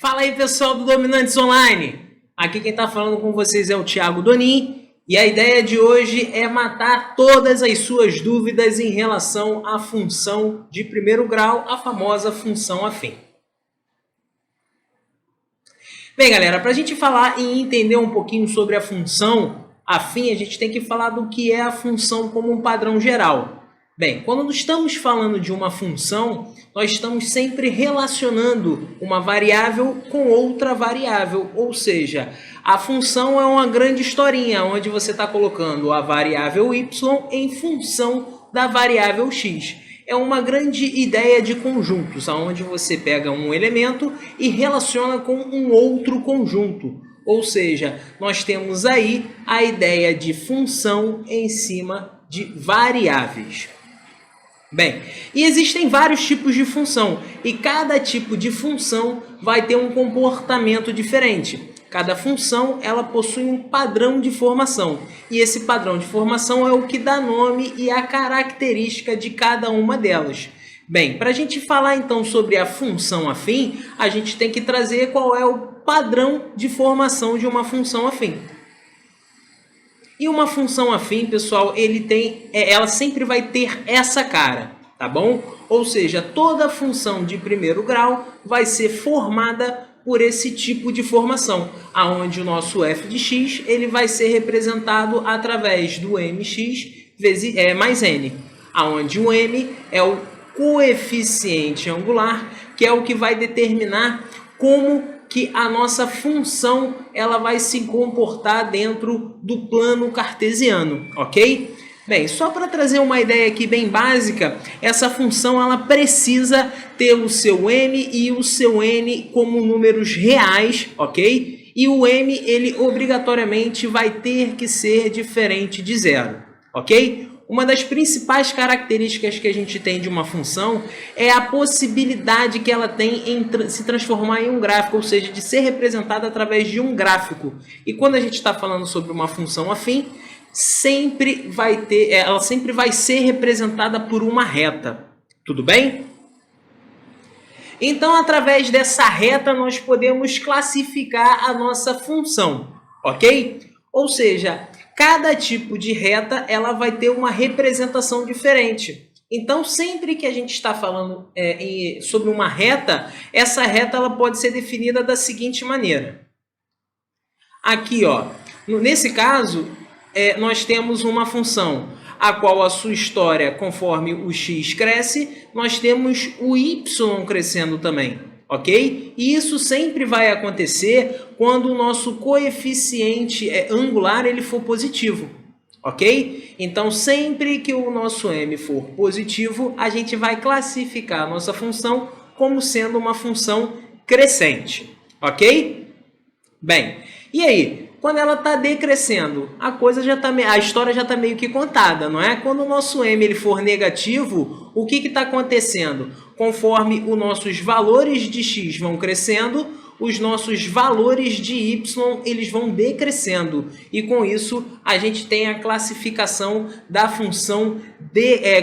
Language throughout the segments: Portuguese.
Fala aí, pessoal do Dominantes Online. Aqui quem está falando com vocês é o Thiago Donin e a ideia de hoje é matar todas as suas dúvidas em relação à função de primeiro grau, a famosa função afim. Bem, galera, para a gente falar e entender um pouquinho sobre a função afim, a gente tem que falar do que é a função como um padrão geral. Bem, quando estamos falando de uma função, nós estamos sempre relacionando uma variável com outra variável, ou seja, a função é uma grande historinha, onde você está colocando a variável y em função da variável x. É uma grande ideia de conjuntos, onde você pega um elemento e relaciona com um outro conjunto. Ou seja, nós temos aí a ideia de função em cima de variáveis. Bem, e existem vários tipos de função, e cada tipo de função vai ter um comportamento diferente. Cada função ela possui um padrão de formação, e esse padrão de formação é o que dá nome e a característica de cada uma delas. Bem, para a gente falar então sobre a função afim, a gente tem que trazer qual é o padrão de formação de uma função afim. E uma função afim, pessoal, ela sempre vai ter essa cara, tá bom? Ou seja, toda função de primeiro grau vai ser formada por esse tipo de formação, aonde o nosso f de x ele vai ser representado através do mx mais n, aonde o m é o coeficiente angular, que é o que vai determinar como que a nossa função ela vai se comportar dentro do plano cartesiano, ok? Bem, só para trazer uma ideia aqui bem básica, essa função ela precisa ter o seu m e o seu n como números reais, ok? E o m ele obrigatoriamente vai ter que ser diferente de zero, ok? Uma das principais características que a gente tem de uma função é a possibilidade que ela tem em se transformar em um gráfico, ou seja, de ser representada através de um gráfico. E quando a gente está falando sobre uma função afim, ela sempre vai ser representada por uma reta. Tudo bem? Então, através dessa reta, nós podemos classificar a nossa função, ok? Ou seja, cada tipo de reta ela vai ter uma representação diferente. Então, sempre que a gente está falando sobre uma reta, essa reta ela pode ser definida da seguinte maneira. Aqui, ó, nesse caso, nós temos uma função a qual a sua história, conforme o x cresce, nós temos o y crescendo também. Ok? E isso sempre vai acontecer quando o nosso coeficiente angular ele for positivo. Ok? Então, sempre que o nosso m for positivo, a gente vai classificar a nossa função como sendo uma função crescente. Ok? Bem, e aí? Quando ela está decrescendo, a história já está meio que contada, não é? Quando o nosso m ele for negativo, o que está acontecendo? Conforme os nossos valores de x vão crescendo, os nossos valores de y eles vão decrescendo. E com isso, a gente tem a classificação da função,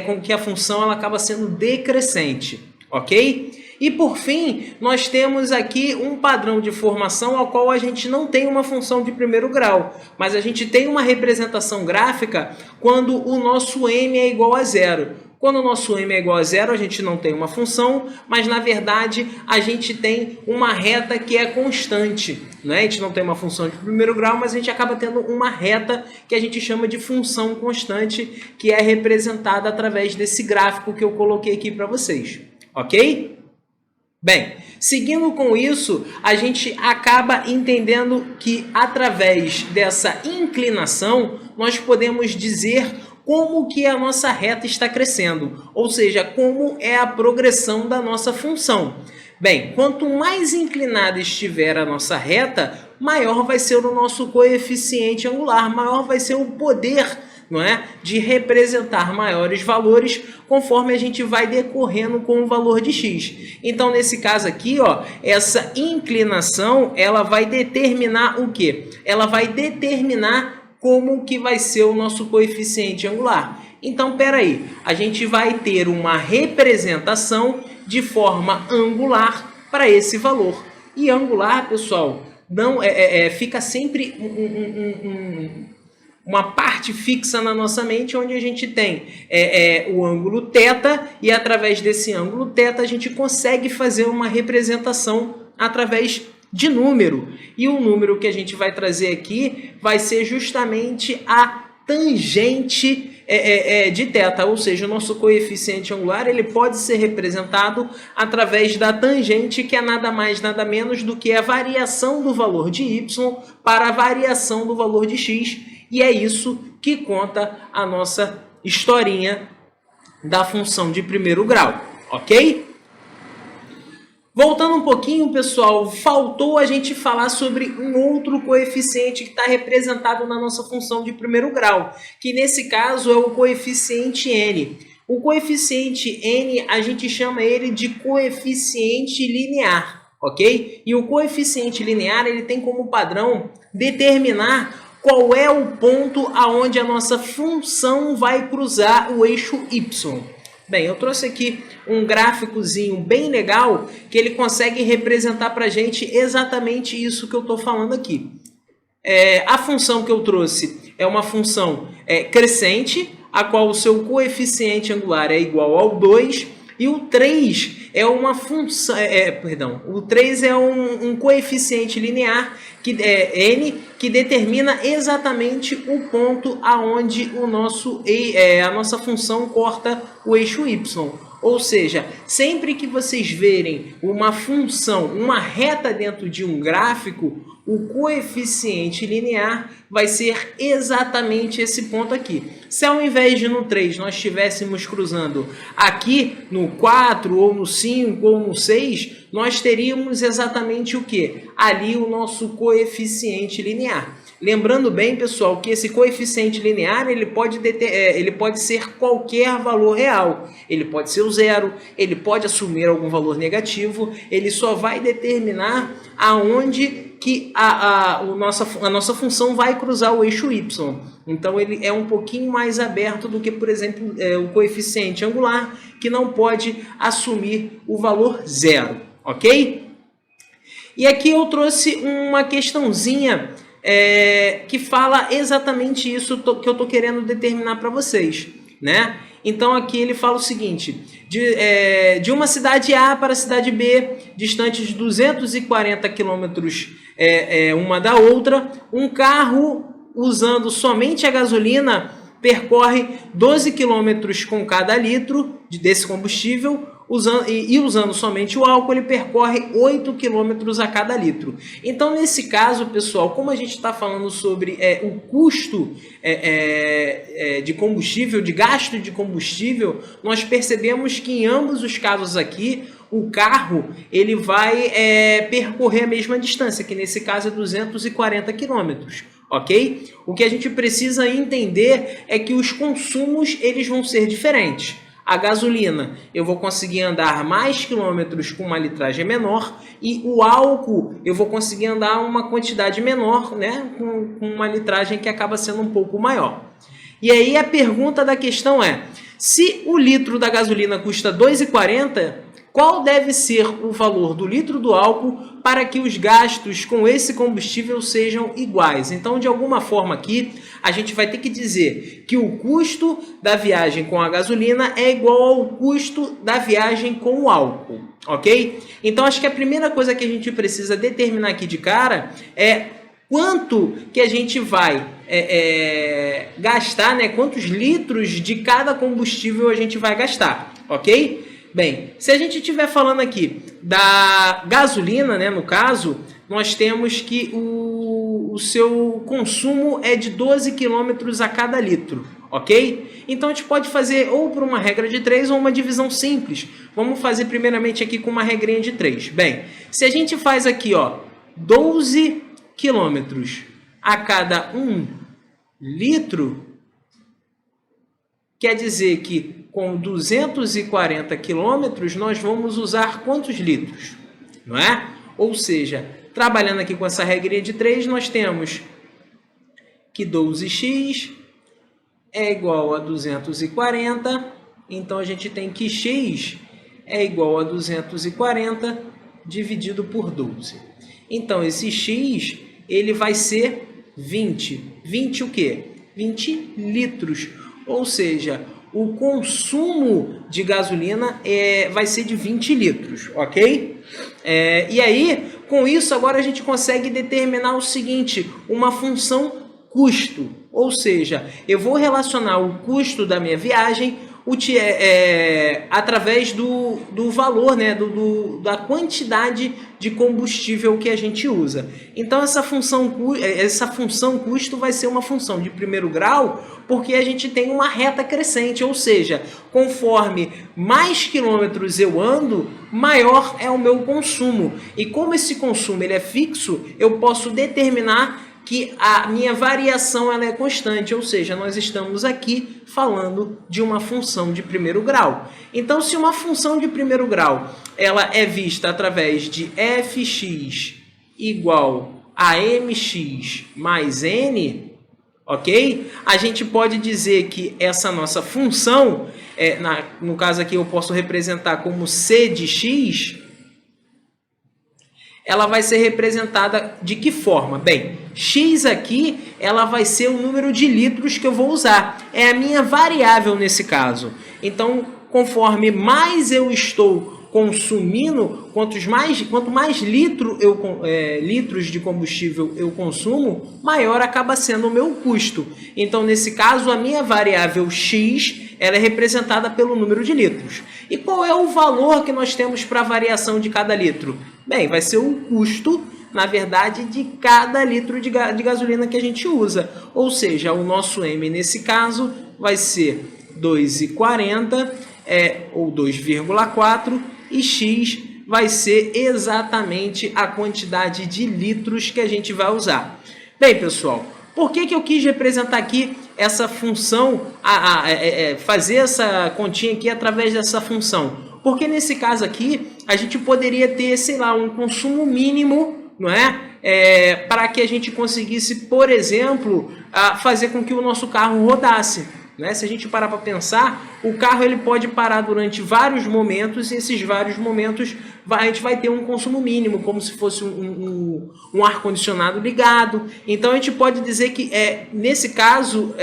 com que a função ela acaba sendo decrescente. Ok? E por fim, nós temos aqui um padrão de formação ao qual a gente não tem uma função de primeiro grau, mas a gente tem uma representação gráfica quando o nosso m é igual a zero. Quando o nosso m é igual a zero, a gente não tem uma função, mas na verdade a gente tem uma reta que é constante, né? A gente não tem uma função de primeiro grau, mas a gente acaba tendo uma reta que a gente chama de função constante, que é representada através desse gráfico que eu coloquei aqui para vocês, ok? Bem, seguindo com isso, a gente acaba entendendo que através dessa inclinação, nós podemos dizer como que a nossa reta está crescendo, ou seja, como é a progressão da nossa função. Bem, quanto mais inclinada estiver a nossa reta, maior vai ser o nosso coeficiente angular, maior vai ser o poder, não é, de representar maiores valores conforme a gente vai decorrendo com o valor de x. Então, nesse caso aqui, ó, essa inclinação ela vai determinar o quê? Ela vai determinar como que vai ser o nosso coeficiente angular. Então, peraí, a gente vai ter uma representação de forma angular para esse valor. E angular, pessoal, não fica sempre uma parte fixa na nossa mente, onde a gente tem o ângulo θ, e através desse ângulo θ a gente consegue fazer uma representação através de número. E o número que a gente vai trazer aqui vai ser justamente a tangente de θ, ou seja, o nosso coeficiente angular ele pode ser representado através da tangente, que é nada mais, nada menos do que a variação do valor de y para a variação do valor de x, e é isso que conta a nossa historinha da função de primeiro grau, ok? Voltando um pouquinho, pessoal, faltou a gente falar sobre um outro coeficiente que está representado na nossa função de primeiro grau, que nesse caso é o coeficiente n. O coeficiente n, a gente chama ele de coeficiente linear, ok? E o coeficiente linear, ele tem como padrão determinar qual é o ponto aonde a nossa função vai cruzar o eixo y. Bem, eu trouxe aqui um gráficozinho bem legal que ele consegue representar para a gente exatamente isso que eu estou falando aqui. A função que eu trouxe é uma função crescente, a qual o seu coeficiente angular é igual ao 2, e o 3 é uma função, o 3 é um coeficiente linear que n, que determina exatamente o ponto aonde a nossa função corta o eixo y. Ou seja, sempre que vocês verem uma função, uma reta dentro de um gráfico, o coeficiente linear vai ser exatamente esse ponto aqui. Se ao invés de no 3 nós estivéssemos cruzando aqui no 4, ou no 5, ou no 6, nós teríamos exatamente o que? Ali o nosso coeficiente linear. Lembrando bem, pessoal, que esse coeficiente linear ele pode ser qualquer valor real. Ele pode ser o 0, ele pode assumir algum valor negativo, ele só vai determinar aonde que a nossa função vai cruzar o eixo y. Então ele é um pouquinho mais aberto do que, por exemplo, o coeficiente angular, que não pode assumir o valor 0, ok? E aqui eu trouxe uma questãozinha que fala exatamente isso que eu estou querendo determinar para vocês, né? Então aqui ele fala o seguinte: de uma cidade A para a cidade B, distantes 240 quilômetros uma da outra, um carro usando somente a gasolina percorre 12 quilômetros com cada litro desse combustível, usando somente o álcool, ele percorre 8 quilômetros a cada litro. Então, nesse caso, pessoal, como a gente está falando sobre o custo de combustível, de gasto de combustível, nós percebemos que em ambos os casos aqui, o carro ele vai percorrer a mesma distância, que nesse caso é 240 quilômetros. Ok? O que a gente precisa entender é que os consumos eles vão ser diferentes. A gasolina, eu vou conseguir andar mais quilômetros com uma litragem menor, e o álcool, eu vou conseguir andar uma quantidade menor, né, com uma litragem que acaba sendo um pouco maior. E aí a pergunta da questão é: se o litro da gasolina custa R$ 2,40, qual deve ser o valor do litro do álcool para que os gastos com esse combustível sejam iguais? Então, de alguma forma aqui, a gente vai ter que dizer que o custo da viagem com a gasolina é igual ao custo da viagem com o álcool, ok? Então, acho que a primeira coisa que a gente precisa determinar aqui de cara é quanto que a gente vai gastar, né? Quantos litros de cada combustível a gente vai gastar, ok? Bem, se a gente estiver falando aqui da gasolina, né, no caso, nós temos que o seu consumo é de 12 km a cada litro, ok? Então a gente pode fazer ou por uma regra de 3 ou uma divisão simples. Vamos fazer primeiramente aqui com uma regrinha de 3. Bem, se a gente faz aqui, ó, 12 km a cada 1 litro, quer dizer que com 240 quilômetros nós vamos usar quantos litros? Não é? Ou seja, trabalhando aqui com essa regrinha de 3, nós temos que 12x é igual a 240. Então a gente tem que x é igual a 240 dividido por 12. Então, esse X, ele vai ser 20. 20 o quê? 20 litros. Ou seja, o consumo de gasolina vai ser de 20 litros, ok? E aí, com isso, agora a gente consegue determinar o seguinte, uma função custo. Ou seja, eu vou relacionar o custo da minha viagem através do valor, né, da quantidade de combustível que a gente usa. Então, essa função custo vai ser uma função de primeiro grau, porque a gente tem uma reta crescente, ou seja, conforme mais quilômetros eu ando, maior é o meu consumo. E como esse consumo ele é fixo, eu posso determinar que a minha variação ela é constante, ou seja, nós estamos aqui falando de uma função de primeiro grau. Então, se uma função de primeiro grau ela é vista através de fx igual a mx mais n, ok? A gente pode dizer que essa nossa função, no caso aqui eu posso representar como c de x, ela vai ser representada de que forma? Bem, x aqui, ela vai ser o número de litros que eu vou usar. É a minha variável nesse caso. Então, conforme mais eu estou consumindo, quanto mais litros de combustível eu consumo, maior acaba sendo o meu custo. Então, nesse caso, a minha variável x ela é representada pelo número de litros. E qual é o valor que nós temos para a variação de cada litro? Bem, vai ser o custo, na verdade, de cada litro de gasolina que a gente usa. Ou seja, o nosso M, nesse caso, vai ser 2,40 ou 2,4 e X vai ser exatamente a quantidade de litros que a gente vai usar. Bem, pessoal, por que eu quis representar aqui essa função, fazer essa continha aqui através dessa função? Porque nesse caso aqui, a gente poderia ter, sei lá, um consumo mínimo, não é? Para que a gente conseguisse, por exemplo, fazer com que o nosso carro rodasse. Né? Se a gente parar para pensar, o carro ele pode parar durante vários momentos e esses vários momentos a gente vai ter um consumo mínimo, como se fosse um ar-condicionado ligado. Então a gente pode dizer que nesse caso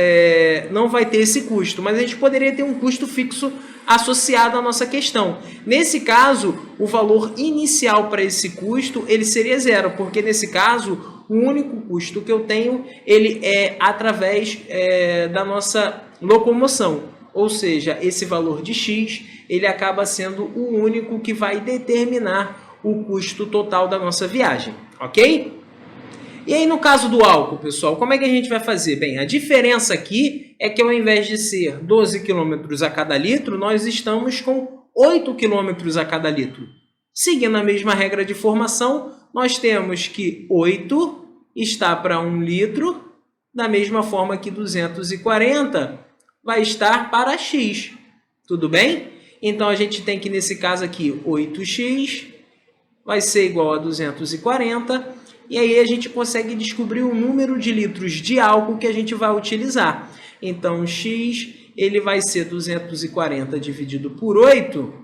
não vai ter esse custo, mas a gente poderia ter um custo fixo associado à nossa questão. Nesse caso, o valor inicial para esse custo ele seria zero, porque nesse caso o único custo que eu tenho ele é através da nossa locomoção, ou seja, esse valor de X ele acaba sendo o único que vai determinar o custo total da nossa viagem, ok? E aí no caso do álcool, pessoal, como é que a gente vai fazer? Bem, a diferença aqui é que ao invés de ser 12 km a cada litro, nós estamos com 8 km a cada litro. Seguindo a mesma regra de formação, nós temos que 8 está para 1 litro, da mesma forma que 240 vai estar para X. Tudo bem? Então, a gente tem que, nesse caso aqui, 8x vai ser igual a 240. E aí, a gente consegue descobrir o número de litros de álcool que a gente vai utilizar. Então, x ele vai ser 240 dividido por 8,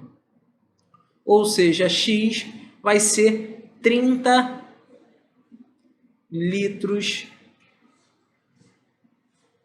ou seja, x vai ser 30 litros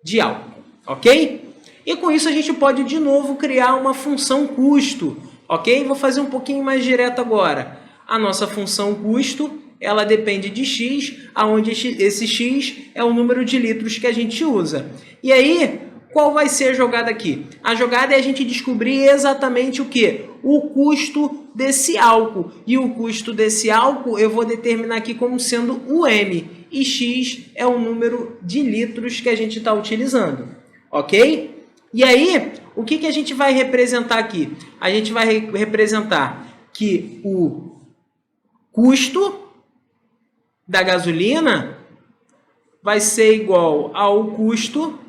de álcool, ok? E com isso a gente pode de novo criar uma função custo, ok? Vou fazer um pouquinho mais direto agora. A nossa função custo, ela depende de x, onde esse x é o número de litros que a gente usa. E aí, qual vai ser a jogada aqui? A jogada é a gente descobrir exatamente o quê? O custo desse álcool. E o custo desse álcool eu vou determinar aqui como sendo o M. E x é o número de litros que a gente está utilizando. Ok? E aí, o que a gente vai representar aqui? A gente vai representar que o custo da gasolina vai ser igual ao custo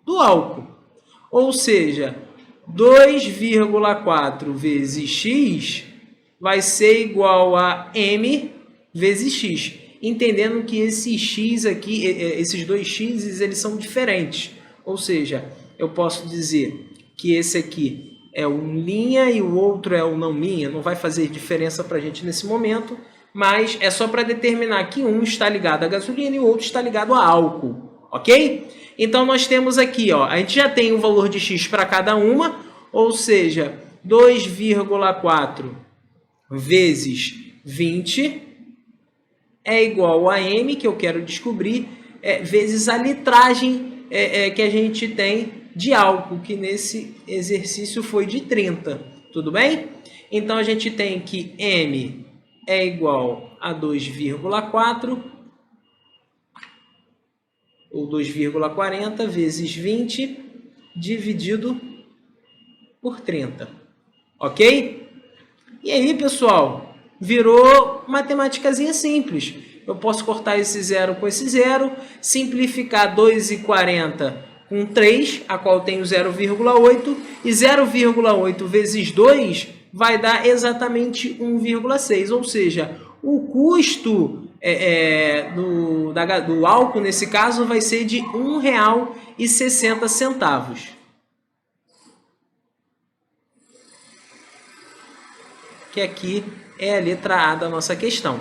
do álcool. Ou seja, 2,4 vezes x vai ser igual a m vezes x. Entendendo que esse x aqui, esses dois x's, eles são diferentes. Ou seja, eu posso dizer que esse aqui é um linha e o outro é o não linha, não vai fazer diferença para a gente nesse momento, mas é só para determinar que um está ligado à gasolina e o outro está ligado a álcool, ok? Então nós temos aqui, ó, a gente já tem um valor de x para cada uma, ou seja, 2,4 vezes 20 é igual a M, que eu quero descobrir, vezes a litragem que a gente tem de álcool, que nesse exercício foi de 30, tudo bem? Então a gente tem que M é igual a 2,4 ou 2,40 vezes 20 dividido por 30, ok? E aí, pessoal, virou matemáticazinha simples. Eu posso cortar esse zero com esse zero, simplificar 2,40 com 3, a qual tem o 0,8, e 0,8 vezes 2 vai dar exatamente 1,6, ou seja, o custo do álcool, nesse caso, vai ser de R$ 1,60. Que aqui é a letra A da nossa questão,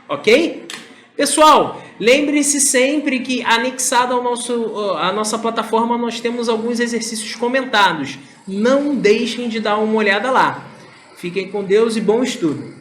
ok? Pessoal, lembre-se sempre que anexado à nossa plataforma nós temos alguns exercícios comentados. Não deixem de dar uma olhada lá. Fiquem com Deus e bom estudo!